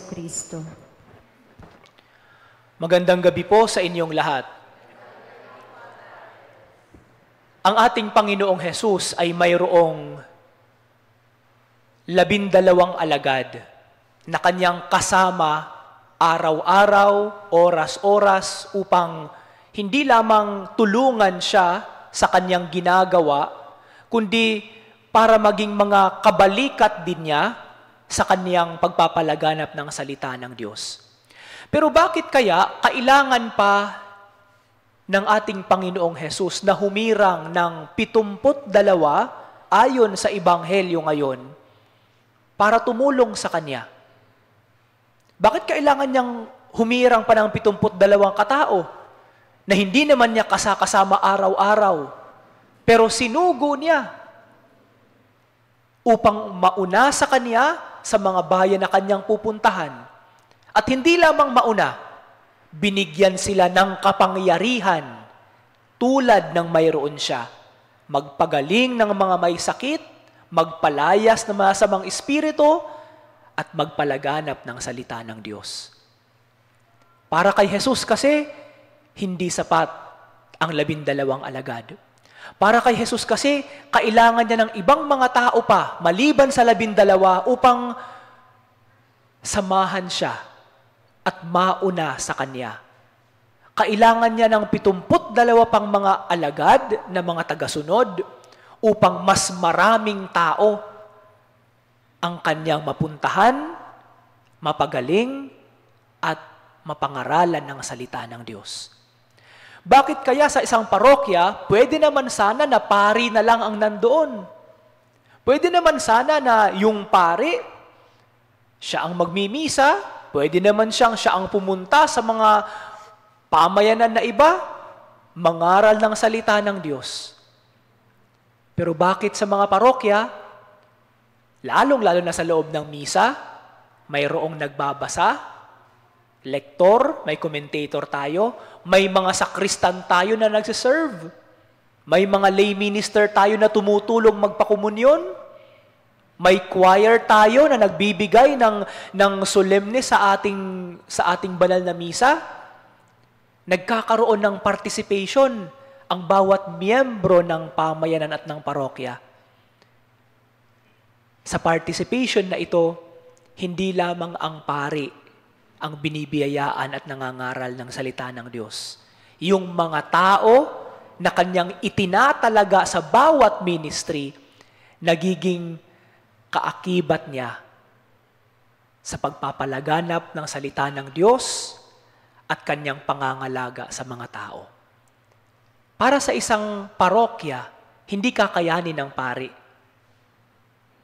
Kristo. Magandang gabi po sa inyong lahat. Ang ating Panginoong Hesus ay mayroong 12 alagad na kanyang kasama araw-araw, oras-oras upang hindi lamang tulungan siya sa kanyang ginagawa, kundi para maging mga kabalikat din niya sa kanyang pagpapalaganap ng salita ng Diyos. Pero bakit kaya kailangan pa ng ating Panginoong Hesus na humirang ng 72 ayon sa Ebanghelyo ngayon para tumulong sa Kanya? Bakit kailangan niyang humirang pa ng 72 katao na hindi naman niya kasama araw-araw, pero sinugo niya upang mauna sa Kanya sa mga bayan na Kanyang pupuntahan? At hindi lamang mauna, binigyan sila ng kapangyarihan tulad ng mayroon siya. Magpagaling ng mga may sakit, magpalayas ng masamang espiritu, at magpalaganap ng salita ng Diyos. Para kay Jesus kasi, hindi sapat ang 12 alagad. Para kay Jesus kasi, kailangan niya ng ibang mga tao pa, maliban sa 12 upang samahan siya at mauna sa Kanya. Kailangan niya ng 72 pang mga alagad na mga tagasunod upang mas maraming tao ang Kanyang mapuntahan, mapagaling, at mapangaralan ng salita ng Diyos. Bakit kaya sa isang parokya, pwede naman sana na pari na lang ang nandoon? Pwede naman sana na yung pari, siya ang magmimisa, pwede naman siya ang pumunta sa mga pamayanan na iba, mangaral ng salita ng Diyos. Pero bakit sa mga parokya, lalong-lalo na sa loob ng misa, mayroong nagbabasa, lektor, may commentator tayo, may mga sakristan tayo na nagsiserve, may mga lay minister tayo na tumutulong magpakomunyon, may choir tayo na nagbibigay ng solemne sa ating banal na misa. Nagkakaroon ng participation ang bawat miyembro ng pamayanan at ng parokya. Sa participation na ito, hindi lamang ang pari ang binibiyayaan at nangangaral ng salita ng Diyos. Yung mga tao na kanyang itinatalaga sa bawat ministry, nagiging kaakibat niya sa pagpapalaganap ng salita ng Diyos at kanyang pangangalaga sa mga tao. Para sa isang parokya, hindi kakayanin ng pari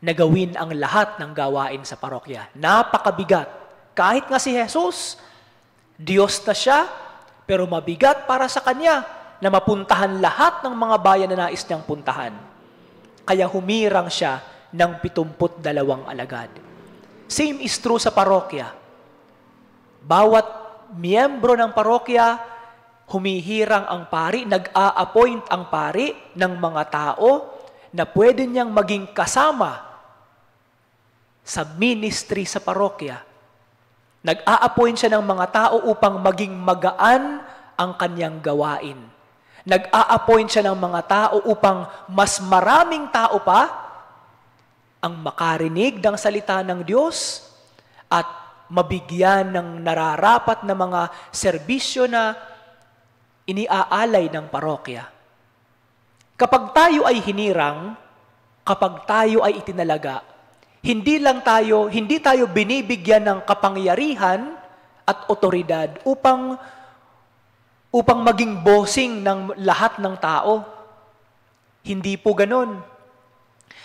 na gawin ang lahat ng gawain sa parokya. Napakabigat. Kahit nga si Jesus, Diyos na siya, pero mabigat para sa Kanya na mapuntahan lahat ng mga bayan na nais niyang puntahan. Kaya humirang siya ng 72 alagad. Same is true sa parokya. Bawat miyembro ng parokya, humihirang ang pari, nag-a-appoint ang pari ng mga tao na pwede niyang maging kasama sa ministry sa parokya. Nag-a-appoint siya ng mga tao upang maging magaan ang kanyang gawain. Nag-a-appoint siya ng mga tao upang mas maraming tao pa ang makarinig ng salita ng Diyos at mabigyan ng nararapat na mga serbisyo na iniaalay ng parokya. Kapag tayo ay hinirang, kapag tayo ay itinalaga, hindi tayo binibigyan ng kapangyarihan at otoridad upang maging bossing ng lahat ng tao. Hindi po ganun.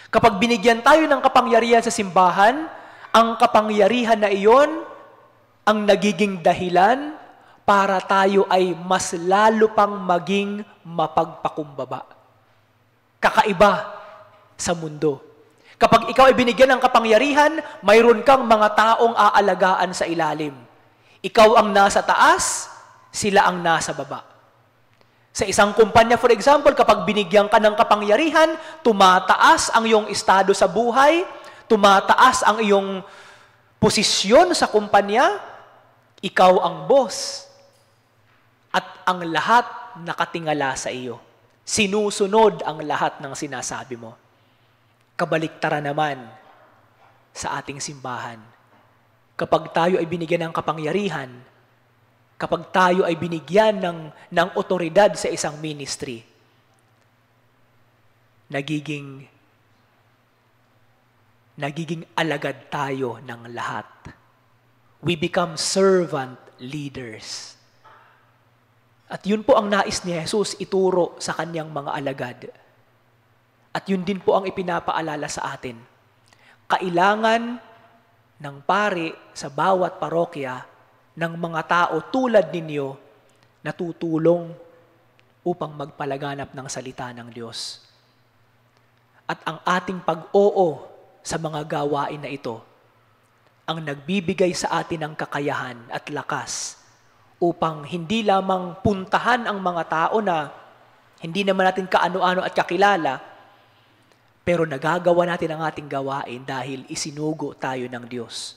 Kapag binigyan tayo ng kapangyarihan sa simbahan, ang kapangyarihan na iyon ang nagiging dahilan para tayo ay mas lalo pang maging mapagpakumbaba. Kakaiba sa mundo. Kapag ikaw ay binigyan ng kapangyarihan, mayroon kang mga taong aalagaan sa ilalim. Ikaw ang nasa taas, sila ang nasa baba. Sa isang kumpanya, for example, kapag binigyan ka ng kapangyarihan, tumataas ang iyong estado sa buhay, tumataas ang iyong posisyon sa kumpanya, ikaw ang boss. At ang lahat nakatingala sa iyo. Sinusunod ang lahat ng sinasabi mo. Kabaliktaran naman sa ating simbahan. Kapag tayo ay binigyan ng kapangyarihan, kapag tayo ay binigyan ng otoridad sa isang ministry, nagiging alagad tayo ng lahat. We become servant leaders. At yun po ang nais ni Jesus ituro sa kanyang mga alagad. At yun din po ang ipinapaalala sa atin. Kailangan ng pari sa bawat parokya ng mga tao tulad ninyo na tutulong upang magpalaganap ng salita ng Diyos. At ang ating pag-oo sa mga gawain na ito ang nagbibigay sa atin ng kakayahan at lakas upang hindi lamang puntahan ang mga tao na hindi naman natin kaano-ano at kakilala, pero nagagawa natin ang ating gawain dahil isinugo tayo ng Diyos.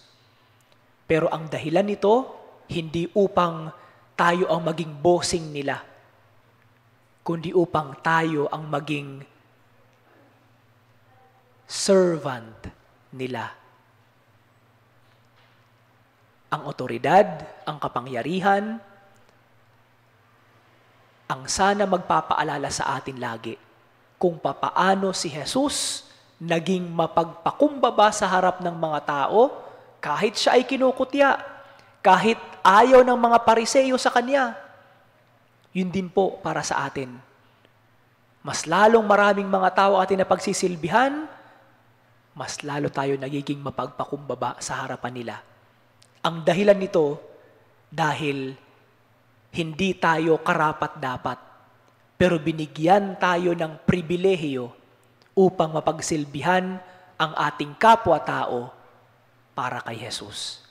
Pero ang dahilan nito, hindi upang tayo ang maging bossing nila, kundi upang tayo ang maging servant nila. Ang otoridad, ang kapangyarihan, ang sana magpapaalala sa atin lagi kung papaano si Jesus naging mapagpakumbaba sa harap ng mga tao kahit siya ay kinukutya, kahit ayaw ng mga Pariseyo sa kanya. Yun din po para sa atin. Mas lalong maraming mga tao atin na pagsisilbihan, mas lalo tayo nagiging mapagpakumbaba sa harapan nila. Ang dahilan nito, dahil hindi tayo karapat-dapat, pero binigyan tayo ng pribilehiyo upang mapagsilbihan ang ating kapwa-tao para kay Jesus.